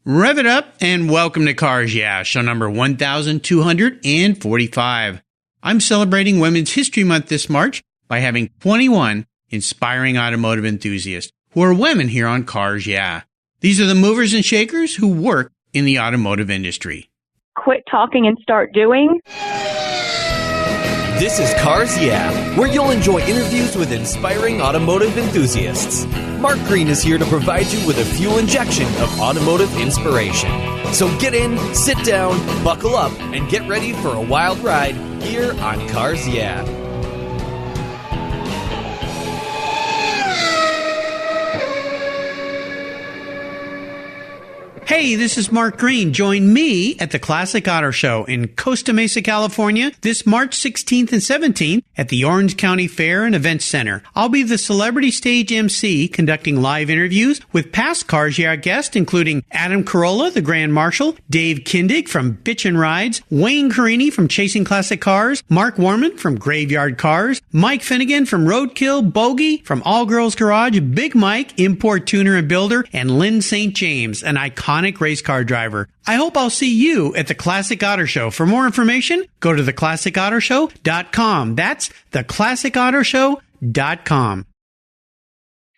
Rev it up and welcome to Cars Yeah, show number 1245. I'm celebrating Women's History Month this March by having 21 inspiring automotive enthusiasts who are women here on Cars Yeah. These are the movers and shakers who work in the automotive industry. Quit talking and start doing. This is Cars Yeah, where you'll enjoy interviews with inspiring automotive enthusiasts. Mark Green is here to provide you with a fuel injection of automotive inspiration. So get in, sit down, buckle up, and get ready for a wild ride here on Cars Yeah. Hey, this is Mark Green. Join me at the Classic Auto Show in Costa Mesa, California, this March 16th and 17th at the Orange County Fair and Events Center. I'll be the celebrity stage MC conducting live interviews with past Cars Yeah guests, including Adam Carolla, the Grand Marshal, Dave Kindig from Bitchin' Rides, Wayne Carini from Chasing Classic Cars, Mark Warman from Graveyard Cars, Mike Finnegan from Roadkill, Bogey from All Girls Garage, Big Mike, Import Tuner and Builder, and Lynn St. James, an iconic race car driver. I hope I'll see you at the Classic Auto Show. For more information, go to theclassicautoshow.com. That's theclassicautoshow.com.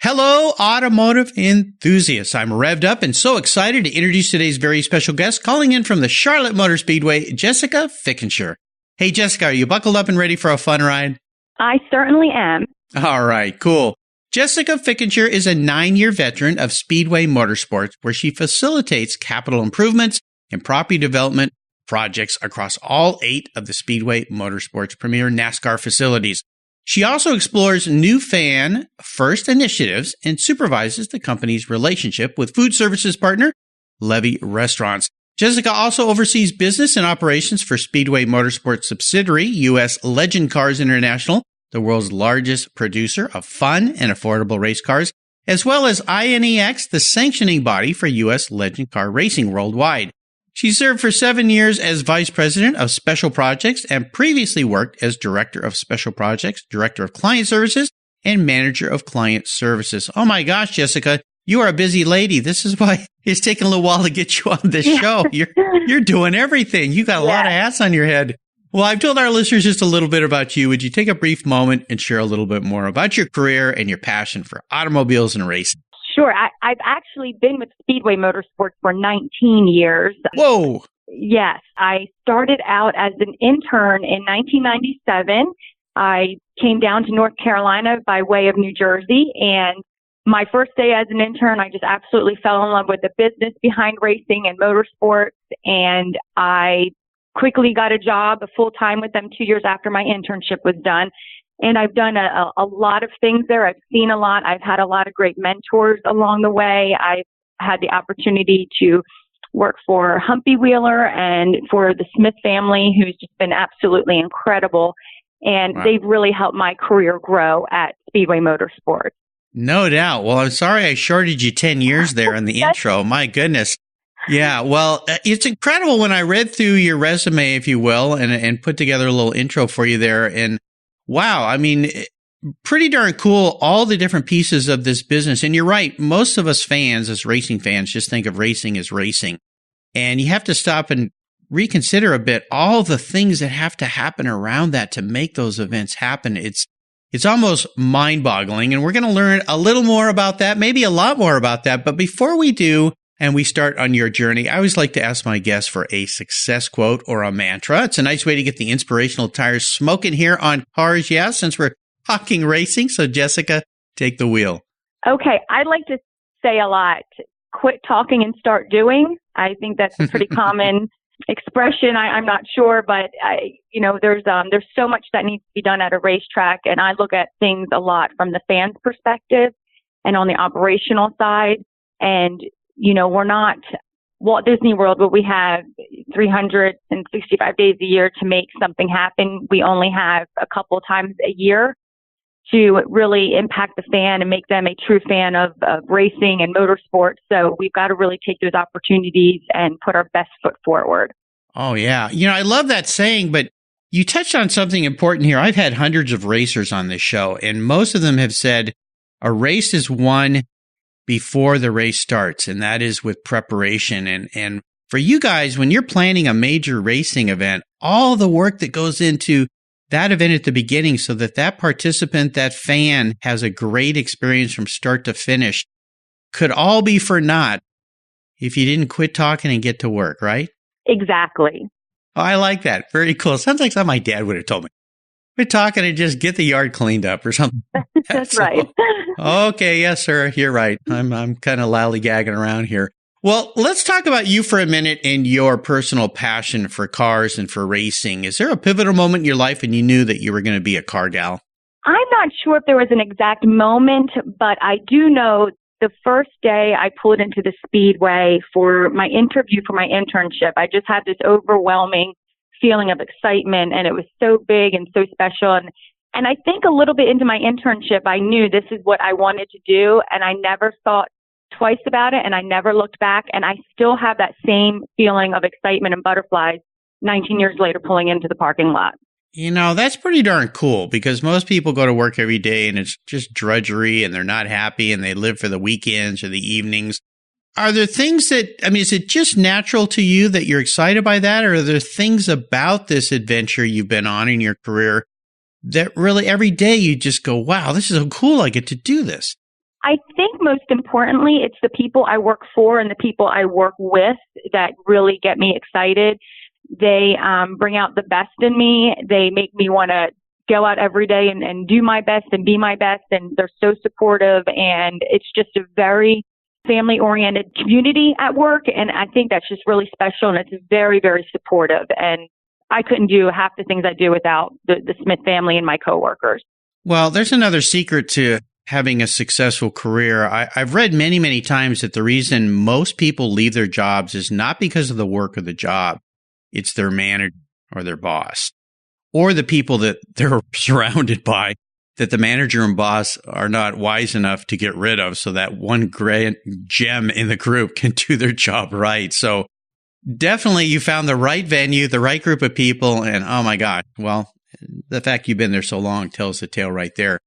Hello, automotive enthusiasts. I'm revved up and so excited to introduce today's very special guest, calling in from the Charlotte Motor Speedway, Jessica Fickenscher. Hey, Jessica, are you buckled up and ready for a fun ride? I certainly am. All right, cool. Jessica Fickenscher is a 9-year veteran of Speedway Motorsports, where she facilitates capital improvements and property development projects across all 8 of the Speedway Motorsports premier NASCAR facilities. She also explores new fan-first initiatives and supervises the company's relationship with food services partner Levy Restaurants. Jessica also oversees business and operations for Speedway Motorsports subsidiary, U.S. Legend Cars International, the world's largest producer of fun and affordable race cars, as well as INEX, the sanctioning body for U.S. legend car racing worldwide. She served for 7 years as Vice President of Special Projects and previously worked as Director of Special Projects, Director of Client Services, and Manager of Client Services. Oh my gosh, Jessica, you are a busy lady. This is why it's taken a little while to get you on this show. You're doing everything. You got a lot of hats on your head. Well, I've told our listeners just a little bit about you. Would you take a brief moment and share a little bit more about your career and your passion for automobiles and racing? Sure. I've actually been with Speedway Motorsports for 19 years. Whoa. Yes. I started out as an intern in 1997. I came down to North Carolina by way of New Jersey, and my first day as an intern, I just absolutely fell in love with the business behind racing and motorsports, and I quickly got a job full-time with them 2 years after my internship was done. And I've done a lot of things there. I've seen a lot. I've had a lot of great mentors along the way. I've had the opportunity to work for Humpy Wheeler and for the Smith family, who's just been absolutely incredible. And They've really helped my career grow at Speedway Motorsports. No doubt. Well, I'm sorry I shorted you 10 years there in the intro. My goodness. Yeah, well, it's incredible when I read through your resume, if you will, and put together a little intro for you there. And wow, I mean, pretty darn cool, all the different pieces of this business. And you're right, most of us fans, as racing fans, just think of racing as racing. And you have to stop and reconsider a bit all the things that have to happen around that to make those events happen. It's almost mind-boggling. And we're going to learn a little more about that, maybe a lot more about that. But before we do, and we start on your journey, I always like to ask my guests for a success quote or a mantra. It's a nice way to get the inspirational tires smoking here on Cars Yeah, since we're talking racing. So, Jessica, take the wheel. Okay. I'd like to say a lot. Quit talking and start doing. I think that's a pretty common expression. I'm not sure, but there's so much that needs to be done at a racetrack. And I look at things a lot from the fans' perspective and on the operational side. And we're not Walt Disney World, but we have 365 days a year to make something happen. We only have a couple times a year to really impact the fan and make them a true fan of racing and motorsports. So we've got to really take those opportunities and put our best foot forward. Oh, yeah. I love that saying, but you touched on something important here. I've had hundreds of racers on this show, and most of them have said a race is won before the race starts, and that is with preparation. And for you guys, when you're planning a major racing event, all the work that goes into that event at the beginning so that that participant, that fan has a great experience from start to finish could all be for naught if you didn't quit talking and get to work, right? Exactly. Oh, I like that. Very cool. Sounds like something my dad would have told me. Quit talking and just get the yard cleaned up or something. That's right. Okay, yes, sir. You're right. I'm kind of lollygagging around here. Well, let's talk about you for a minute and your personal passion for cars and for racing. Is there a pivotal moment in your life when you knew that you were going to be a car gal? I'm not sure if there was an exact moment, but I do know the first day I pulled into the Speedway for my interview for my internship, I just had this overwhelming feeling of excitement, and it was so big and so special. And I think a little bit into my internship, I knew this is what I wanted to do, and I never thought twice about it, and I never looked back, and I still have that same feeling of excitement and butterflies 19 years later pulling into the parking lot. You know, that's pretty darn cool because most people go to work every day and it's just drudgery and they're not happy and they live for the weekends or the evenings. Are there things that, is it just natural to you that you're excited by that? Or are there things about this adventure you've been on in your career that really every day you just go, wow, this is so cool. I get to do this. I think most importantly, it's the people I work for and the people I work with that really get me excited. They bring out the best in me. They make me want to go out every day and do my best and be my best. And they're so supportive. And it's just a very family-oriented community at work. And I think that's just really special. And it's very, very supportive. And I couldn't do half the things I do without the Smith family and my coworkers. Well, there's another secret to having a successful career. I've read many, many times that the reason most people leave their jobs is not because of the work of the job. It's their manager or their boss or the people that they're surrounded by that the manager and boss are not wise enough to get rid of so that one great gem in the group can do their job right. So definitely you found the right venue, the right group of people, and oh my God, well, the fact you've been there so long tells the tale right there.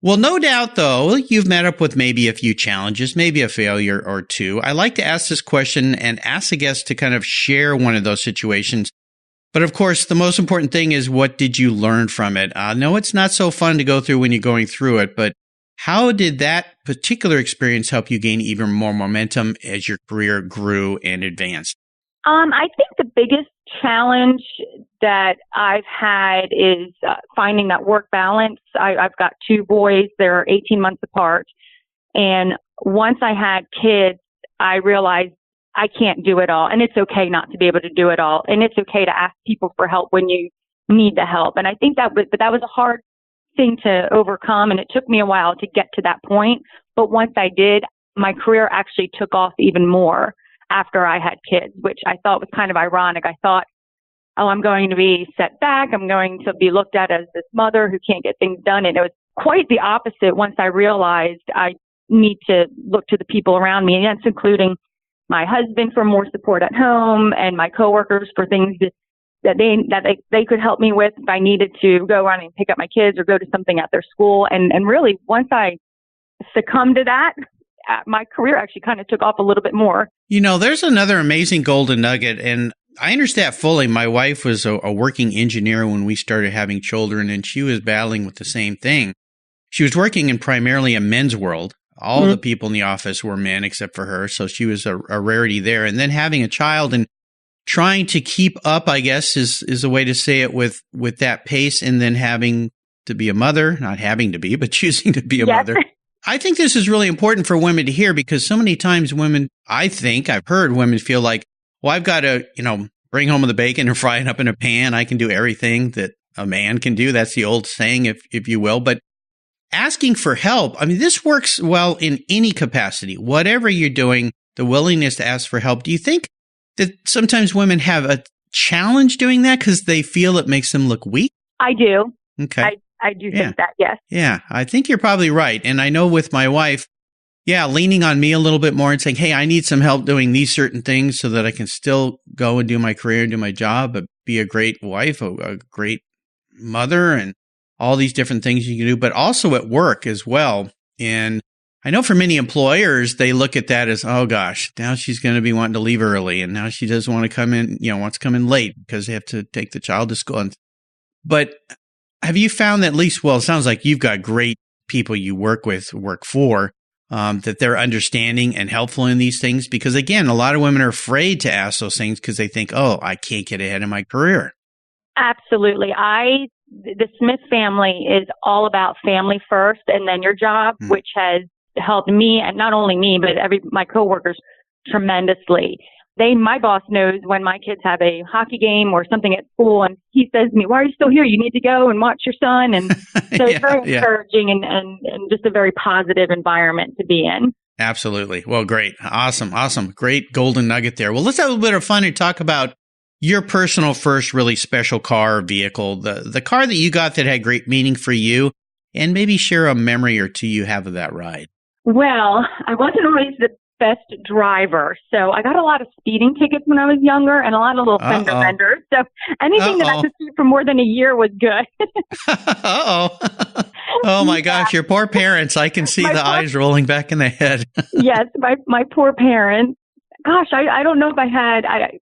Well, no doubt, though, you've met up with maybe a few challenges, maybe a failure or two. I like to ask this question and ask the guests to kind of share one of those situations. But of course, the most important thing is what did you learn from it? No, it's not so fun to go through when you're going through it, but how did that particular experience help you gain even more momentum as your career grew and advanced? I think the biggest challenge that I've had is finding that work balance. I've got two boys. They're 18 months apart. And once I had kids, I realized I can't do it all. And it's okay not to be able to do it all. And it's okay to ask people for help when you need the help. And I think that was a hard thing to overcome. And it took me a while to get to that point. But once I did, my career actually took off even more after I had kids, which I thought was kind of ironic. I thought, oh, I'm going to be set back. I'm going to be looked at as this mother who can't get things done. And it was quite the opposite once I realized I need to look to the people around me, and that's including my husband for more support at home and my coworkers for things that they could help me with if I needed to go around and pick up my kids or go to something at their school. And really, once I succumbed to that, my career actually kind of took off a little bit more. You know, there's another amazing golden nugget, and I understand fully. My wife was a working engineer when we started having children, and she was battling with the same thing. She was working in primarily a men's world. All the people in the office were men except for her, so she was a rarity there. And then having a child and trying to keep up, I guess, is a way to say it with that pace, and then having to be a mother, not having to be, but choosing to be a mother. I think this is really important for women to hear because so many times women, I've heard women feel like, well, I've got to, bring home the bacon and fry it up in a pan. I can do everything that a man can do. That's the old saying, if you will. But asking for help, this works well in any capacity. Whatever you're doing, the willingness to ask for help. Do you think that sometimes women have a challenge doing that because they feel it makes them look weak? I do. Okay. I do think that, yes. Yeah, I think you're probably right. And I know with my wife, leaning on me a little bit more and saying, hey, I need some help doing these certain things so that I can still go and do my career and do my job, but be a great wife, a great mother, and all these different things you can do, but also at work as well. And I know for many employers, they look at that as, oh gosh, now she's going to be wanting to leave early, and now she doesn't want to come in, wants to come in late because they have to take the child to school. But have you found that at least, well, it sounds like you've got great people you work for, that they're understanding and helpful in these things? Because again, a lot of women are afraid to ask those things because they think, oh, I can't get ahead in my career. Absolutely. The Smith family is all about family first and then your job, which has helped me, and not only me, but my coworkers tremendously. My boss knows when my kids have a hockey game or something at school, and he says to me, "Why are you still here? You need to go and watch your son." And so it's very encouraging and just a very positive environment to be in. Absolutely. Well, great. Awesome. Great golden nugget there. Well, let's have a bit of fun and talk about your personal first really special car or vehicle, the car that you got that had great meaning for you, and maybe share a memory or two you have of that ride. Well, I wasn't always the best driver, so I got a lot of speeding tickets when I was younger and a lot of little fender benders. So anything that I could see for more than a year was good. Oh my gosh, your poor parents. I can see the eyes rolling back in the head. Yes, my poor parents. Gosh, I don't know if I had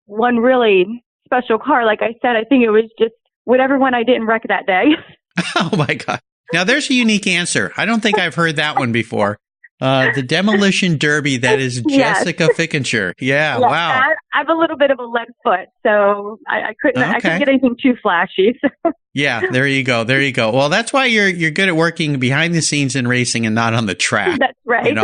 one really special car. Like I said, I think it was just whatever one I didn't wreck that day. Oh my God. Now there's a unique answer. I don't think I've heard that one before. The demolition derby, that is Jessica Fickenscher. Yeah, wow. I have a little bit of a lead foot, so I couldn't get anything too flashy. So. Yeah, there you go. Well, that's why you're good at working behind the scenes in racing and not on the track. That's right.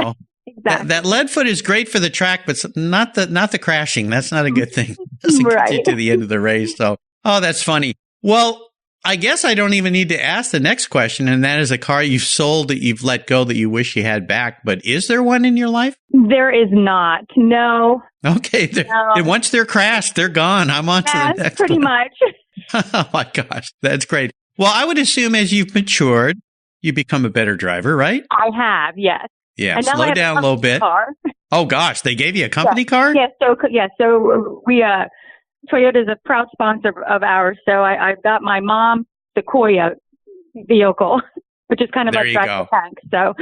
Exactly. That lead foot is great for the track, but not the crashing. That's not a good thing. It doesn't get you to the end of the race. So, that's funny. Well, I guess I don't even need to ask the next question, and that is a car you've sold that you've let go that you wish you had back. But is there one in your life? There is not. No. Okay. And once they're crashed, they're gone. I'm on to the next pretty one. much. Oh, my gosh. That's great. Well, I would assume as you've matured, you become a better driver, right? I have, yes. Yeah, slow down a little bit. Car. Oh, gosh. They gave you a company car? Yeah, so we Toyota is a proud sponsor of ours, so I've got my mom's Sequoia vehicle, which is kind of like driving a tank. So,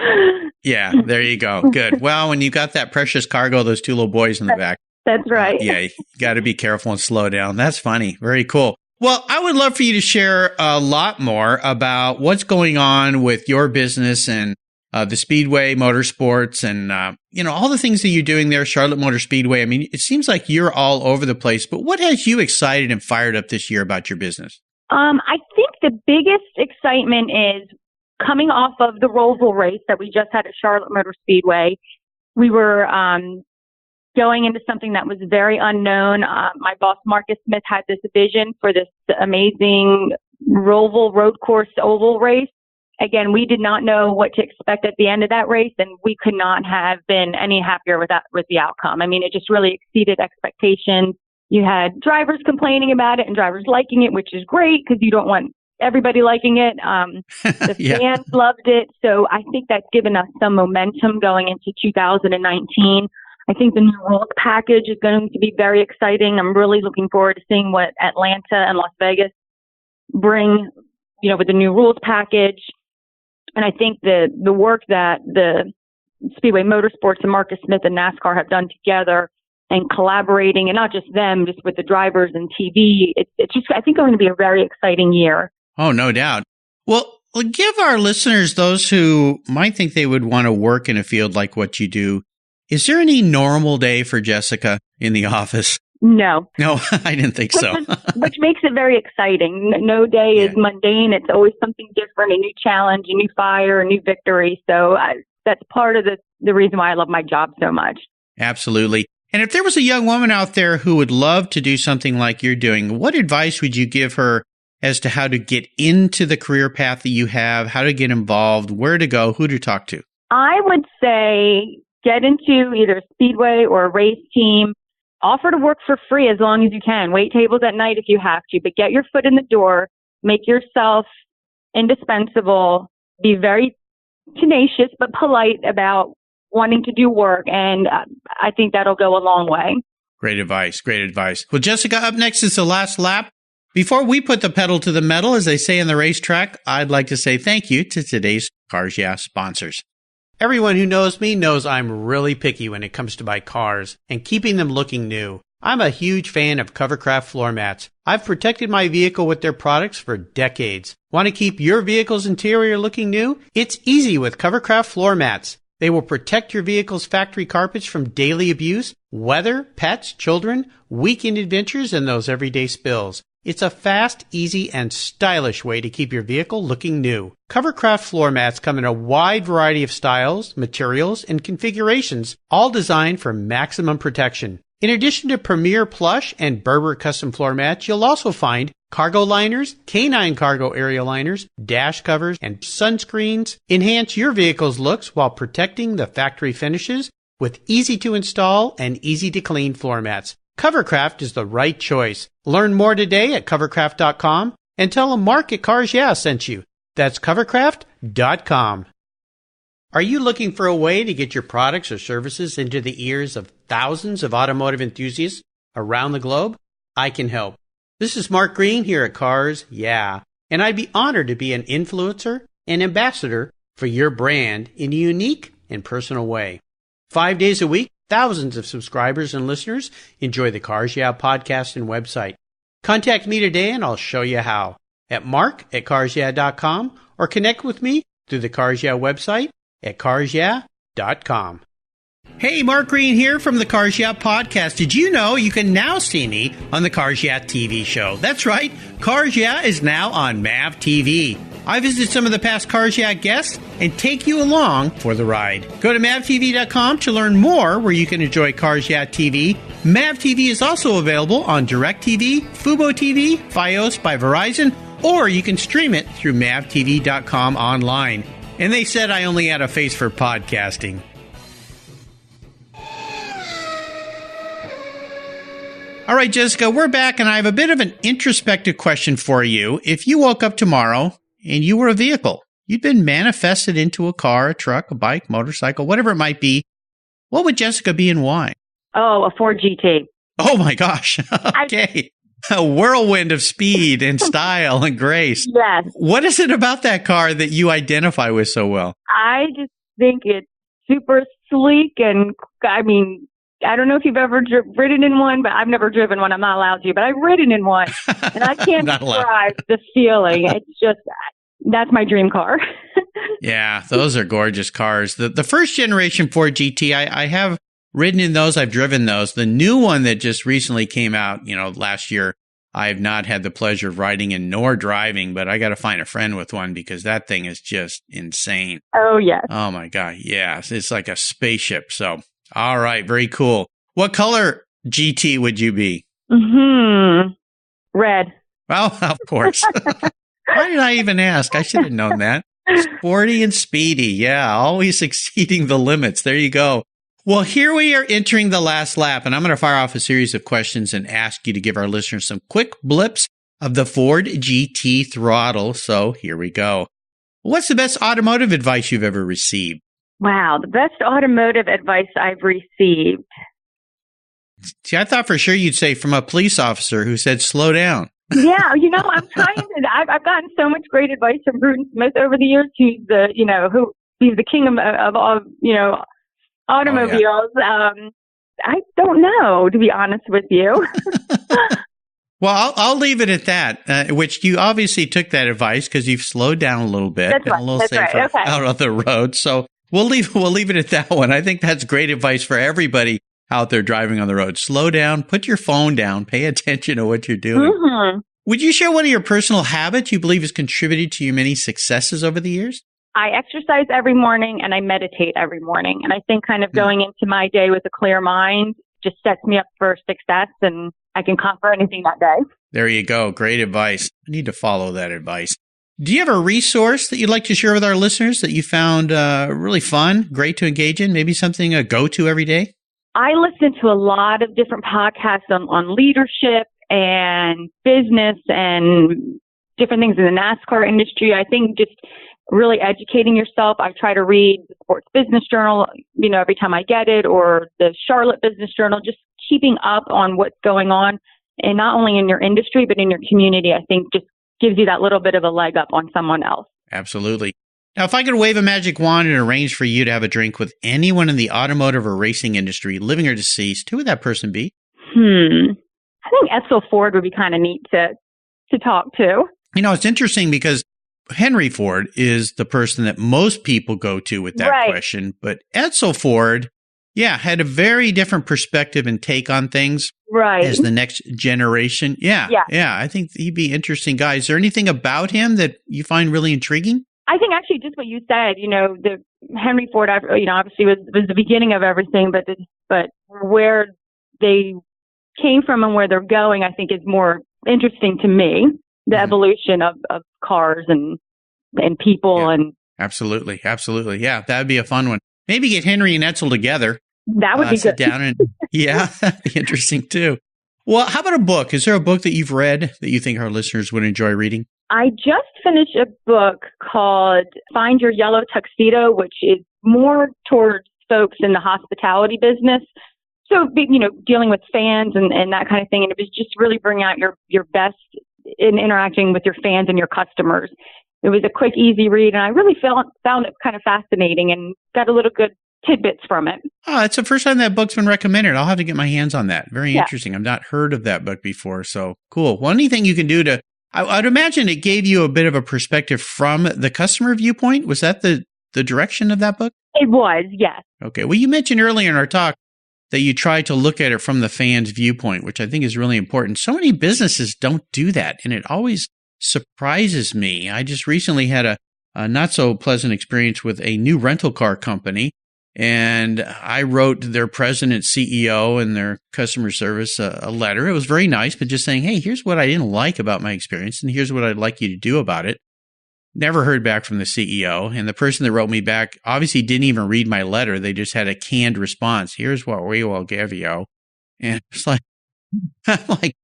yeah, there you go. Good. Well, when you got that precious cargo, those two little boys in the back. That's right. You got to be careful and slow down. That's funny. Very cool. Well, I would love for you to share a lot more about what's going on with your business and the Speedway Motorsports and, all the things that you're doing there, Charlotte Motor Speedway. I mean, it seems like you're all over the place, but what has you excited and fired up this year about your business? I think the biggest excitement is coming off of the Roval race that we just had at Charlotte Motor Speedway. We were going into something that was very unknown. My boss, Marcus Smith, had this vision for this amazing Roval road course oval race. Again, we did not know what to expect at the end of that race, and we could not have been any happier with the outcome. I mean, it just really exceeded expectations. You had drivers complaining about it and drivers liking it, which is great because you don't want everybody liking it. The fans loved it. So I think that's given us some momentum going into 2019. I think the new rules package is going to be very exciting. I'm really looking forward to seeing what Atlanta and Las Vegas bring, with the new rules package. And I think the work that the Speedway Motorsports and Marcus Smith and NASCAR have done together and collaborating, and not just them, just with the drivers and TV, it's just, I think, going to be a very exciting year. Oh, no doubt. Well, give our listeners, those who might think they would want to work in a field like what you do, is there any normal day for Jessica in the office? No. No, I didn't think so. Which makes it very exciting. No day is mundane. It's always something different, a new challenge, a new fire, a new victory. So that's part of the reason why I love my job so much. Absolutely. And if there was a young woman out there who would love to do something like you're doing, what advice would you give her as to how to get into the career path that you have, how to get involved, where to go, who to talk to? I would say get into either a speedway or a race team. Offer to work for free as long as you can. Wait tables at night if you have to, but get your foot in the door. Make yourself indispensable. Be very tenacious but polite about wanting to do work, and I think that'll go a long way. Great advice. Well, Jessica, up next is the last lap. Before we put the pedal to the metal, as they say in the racetrack, I'd like to say thank you to today's Cars Yeah sponsors. Everyone who knows me knows I'm really picky when it comes to my cars and keeping them looking new. I'm a huge fan of Covercraft floor mats. I've protected my vehicle with their products for decades. Want to keep your vehicle's interior looking new? It's easy with Covercraft floor mats. They will protect your vehicle's factory carpets from daily abuse, weather, pets, children, weekend adventures, and those everyday spills. It's a fast, easy, and stylish way to keep your vehicle looking new. Covercraft floor mats come in a wide variety of styles, materials, and configurations, all designed for maximum protection. In addition to Premier Plush and Berber custom floor mats, you'll also find cargo liners, canine cargo area liners, dash covers, and sunscreens. Enhance your vehicle's looks while protecting the factory finishes with easy-to-install and easy-to-clean floor mats. Covercraft is the right choice. Learn more today at covercraft.com and tell them Mark at Cars Yeah sent you. That's covercraft.com. Are you looking for a way to get your products or services into the ears of thousands of automotive enthusiasts around the globe? I can help. This is Mark Green here at Cars Yeah, and I'd be honored to be an influencer and ambassador for your brand in a unique and personal way. 5 days a week, thousands of subscribers and listeners enjoy the Cars Yeah podcast and website. Contact me today and I'll show you how at mark@carsyeah.com or connect with me through the Cars Yeah website at carsyeah.com. Hey, Mark Green here from the Cars Yeah podcast. Did you know you can now see me on the Cars Yeah TV show? That's right. Cars Yeah is now on MAV TV. I visit some of the past Cars Yeah guests and take you along for the ride. Go to mavtv.com to learn more where you can enjoy Cars Yeah TV. MAV TV is also available on DirecTV, Fubo TV, Fios by Verizon, or you can stream it through mavtv.com online. And they said I only had a face for podcasting. All right, Jessica, we're back, and I have a bit of an introspective question for you. If you woke up tomorrow and you were a vehicle, you'd been manifested into a car, a truck, a bike, motorcycle, whatever it might be, what would Jessica be and why? Oh, a Ford GT. Oh, my gosh. Okay. A whirlwind of speed and style and grace. Yes. What is it about that car that you identify with so well? I just think it's super sleek, and I mean, I don't know if you've ever ridden in one, but I've never driven one. I'm not allowed to, but I've ridden in one, and I can't describe the feeling. It's just, that's my dream car. Yeah, those are gorgeous cars. The first generation Ford GT, I have ridden in those. I've driven those. The new one that just recently came out, last year, I have not had the pleasure of riding in nor driving, but I got to find a friend with one because that thing is just insane. Oh, yes. Oh, my God. Yeah, it's like a spaceship. So, all right, very cool. What color GT would you be? Red. Well, of course. Why did I even ask? I should have known that. Sporty and speedy. Yeah, always exceeding the limits. There you go. Well, here we are entering the last lap, and I'm going to fire off a series of questions and ask you to give our listeners some quick blips of the Ford GT throttle. So here we go. What's the best automotive advice you've ever received? Wow, the best automotive advice I've received. See, I thought for sure you'd say from a police officer who said, slow down. Yeah, I'm trying to. I've gotten so much great advice from Bruton Smith over the years. He's he's the king of all, automobiles. Oh, yeah. I don't know, to be honest with you. Well, I'll leave it at that, which you obviously took that advice because you've slowed down a little bit and a little safer out on the road. So we'll leave it at that one. I think that's great advice for everybody out there driving on the road. Slow down, put your phone down, pay attention to what you're doing. Mm-hmm. Would you share one of your personal habits you believe has contributed to your many successes over the years? I exercise every morning and I meditate every morning. And I think kind of going into my day with a clear mind just sets me up for success, and I can conquer anything that day. There you go. Great advice. I need to follow that advice. Do you have a resource that you'd like to share with our listeners that you found really fun, great to engage in, maybe something a go-to every day? I listen to a lot of different podcasts on leadership and business and different things in the NASCAR industry. I think just really educating yourself. I try to read the Sports Business Journal, every time I get it, or the Charlotte Business Journal, just keeping up on what's going on, and not only in your industry, but in your community. I think just gives you that little bit of a leg up on someone else. Absolutely. Now, if I could wave a magic wand and arrange for you to have a drink with anyone in the automotive or racing industry, living or deceased, who would that person be? I think Edsel Ford would be kind of neat to talk to. You know, it's interesting because Henry Ford is the person that most people go to with that question. But Edsel Ford, had a very different perspective and take on things as the next generation. Yeah. I think he'd be an interesting guy. Is there anything about him that you find really intriguing? I think actually just what you said, the Henry Ford, obviously was the beginning of everything, but where they came from and where they're going, I think is more interesting to me. The evolution of cars and people and absolutely. Yeah, that would be a fun one. Maybe get Henry and Edsel together. That would be sit good. Down and that'd be interesting too. Well, how about a book? Is there a book that you've read that you think our listeners would enjoy reading? I just finished a book called Find Your Yellow Tuxedo, which is more towards folks in the hospitality business. So, dealing with fans and that kind of thing. And it was just really bringing out your best in interacting with your fans and your customers. It was a quick, easy read, and I really found it kind of fascinating and got a little good tidbits from it. Oh, it's the first time that book's been recommended. I'll have to get my hands on that. Very interesting. I've not heard of that book before. So cool. Well, anything you can do to, I'd imagine it gave you a bit of a perspective from the customer viewpoint. Was that the direction of that book? It was, yes. Okay. Well, you mentioned earlier in our talk that you try to look at it from the fan's viewpoint, which I think is really important. So many businesses don't do that, and it always surprises me. I just recently had a not so pleasant experience with a new rental car company, and I wrote their president, CEO, and their customer service a letter. It was very nice, but just saying, hey, here's what I didn't like about my experience, and here's what I'd like you to do about it. Never heard back from the CEO, and the person that wrote me back obviously didn't even read my letter. They just had a canned response. Here's what we will give you. And it's like, I'm like,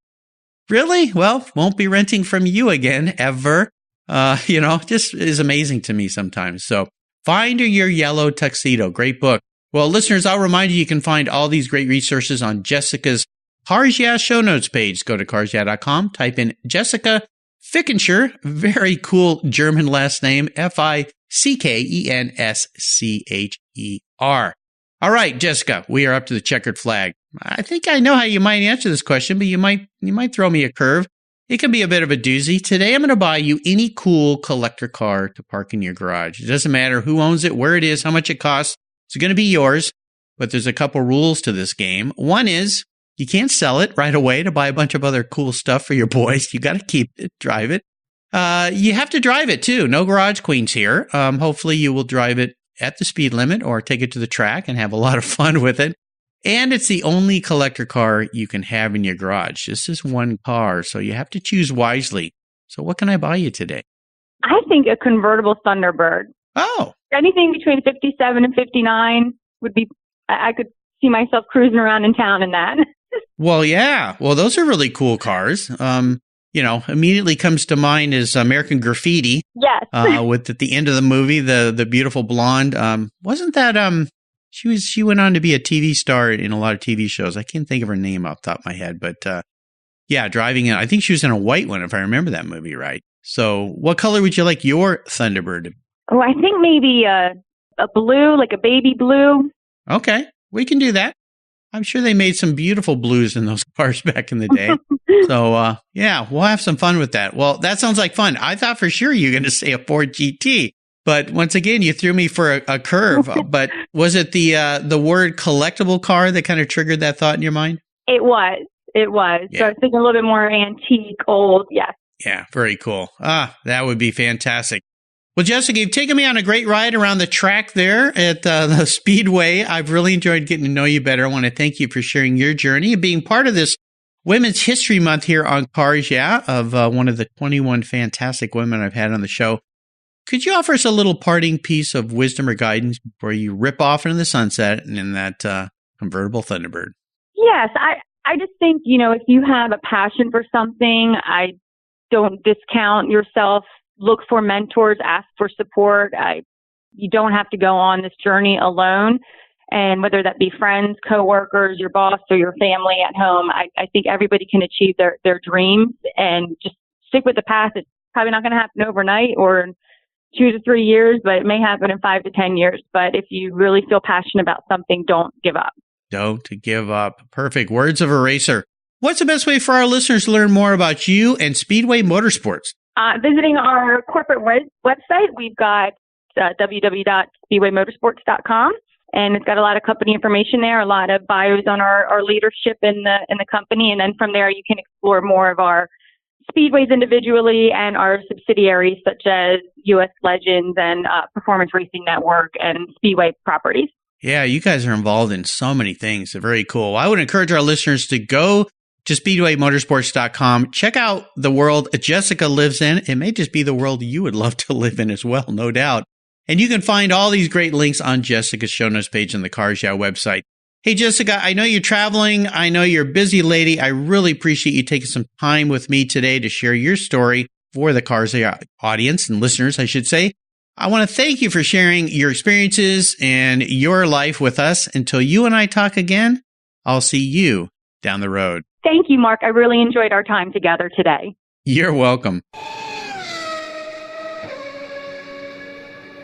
really? Well, won't be renting from you again, ever. Just is amazing to me sometimes. So Find Your Yellow Tuxedo. Great book. Well, listeners, I'll remind you can find all these great resources on Jessica's Cars Yeah show notes page. Go to carsyeah.com, type in Jessica Fickenscher, very cool German last name, Fickenscher. All right, Jessica, we are up to the checkered flag. I think I know how you might answer this question, but you might throw me a curve. It can be a bit of a doozy. Today, I'm going to buy you any cool collector car to park in your garage. It doesn't matter who owns it, where it is, how much it costs. It's going to be yours, but there's a couple rules to this game. One is, you can't sell it right away to buy a bunch of other cool stuff for your boys. You got to keep it, drive it. You have to drive it too. No garage queens here. Hopefully you will drive it at the speed limit or take it to the track and have a lot of fun with it. And it's the only collector car you can have in your garage. This is one car, so you have to choose wisely. So what can I buy you today? I think a convertible Thunderbird. Oh. Anything between 57 and 59 would be, I could see myself cruising around in town in that. Well, yeah. Well, those are really cool cars. Immediately comes to mind is American Graffiti. Yes. With at the end of the movie, the beautiful blonde. Wasn't that she went on to be a TV star in a lot of TV shows. I can't think of her name off the top of my head, but driving it. I think she was in a white one, if I remember that movie right. So, what color would you like your Thunderbird? Oh, I think maybe a blue, like a baby blue. Okay, we can do that. I'm sure they made some beautiful blues in those cars back in the day. So, we'll have some fun with that. Well, that sounds like fun. I thought for sure you were going to say a Ford GT. But once again, you threw me for a curve. But was it the word collectible car that kind of triggered that thought in your mind? It was. Yeah. So I was thinking a little bit more antique, old. Yes. Yeah, very cool. That would be fantastic. Well, Jessica, you've taken me on a great ride around the track there at the Speedway. I've really enjoyed getting to know you better. I want to thank you for sharing your journey and being part of this Women's History Month here on Cars Yeah, of one of the 21 fantastic women I've had on the show. Could you offer us a little parting piece of wisdom or guidance before you rip off into the sunset and in that convertible Thunderbird? Yes, I just think, if you have a passion for something, I don't discount yourself. Look for mentors, ask for support. You don't have to go on this journey alone. And whether that be friends, coworkers, your boss, or your family at home, I think everybody can achieve their dreams and just stick with the path. It's probably not going to happen overnight or 2 to 3 years, but it may happen in 5 to 10 years. But if you really feel passionate about something, don't give up. Don't give up. Perfect. Words of a racer. What's the best way for our listeners to learn more about you and Speedway Motorsports? Visiting our corporate website, we've got www.speedwaymotorsports.com, and it's got a lot of company information there, a lot of bios on our leadership in the company, and then from there you can explore more of our speedways individually and our subsidiaries such as U.S. Legends and Performance Racing Network and Speedway Properties. Yeah, you guys are involved in so many things. They're very cool. I would encourage our listeners to go to speedwaymotorsports.com. Check out the world Jessica lives in. It may just be the world you would love to live in as well, no doubt. And you can find all these great links on Jessica's show notes page on the Cars Yeah website. Hey, Jessica, I know you're traveling. I know you're a busy lady. I really appreciate you taking some time with me today to share your story for the Cars Yeah audience and listeners, I should say. I want to thank you for sharing your experiences and your life with us. Until you and I talk again, I'll see you down the road. Thank you, Mark. I really enjoyed our time together today. You're welcome.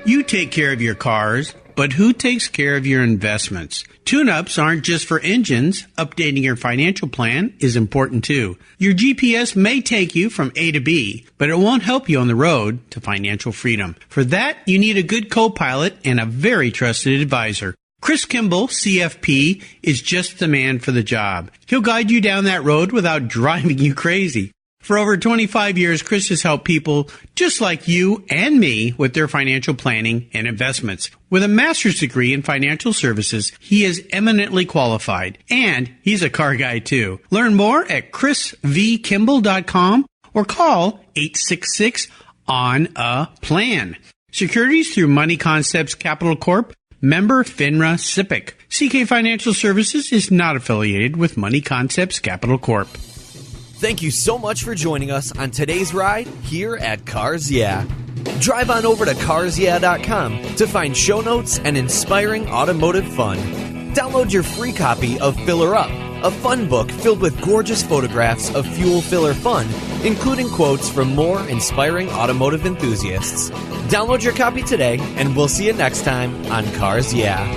You take care of your cars, but who takes care of your investments? Tune-ups aren't just for engines. Updating your financial plan is important too. Your GPS may take you from A to B, but it won't help you on the road to financial freedom. For that, you need a good co-pilot and a very trusted advisor. Chris Kimball, CFP, is just the man for the job. He'll guide you down that road without driving you crazy. For over 25 years, Chris has helped people just like you and me with their financial planning and investments. With a master's degree in financial services, he is eminently qualified, and he's a car guy too. Learn more at chrisvkimball.com or call 866-ON-A-PLAN. Securities through Money Concepts Capital Corp., member FINRA SIPC. CK Financial Services is not affiliated with Money Concepts Capital Corp. Thank you so much for joining us on today's ride here at Cars Yeah. Drive on over to carsyeah.com to find show notes and inspiring automotive fun. Download your free copy of Filler Up, a fun book filled with gorgeous photographs of fuel filler fun, including quotes from more inspiring automotive enthusiasts. Download your copy today, and we'll see you next time on Cars Yeah.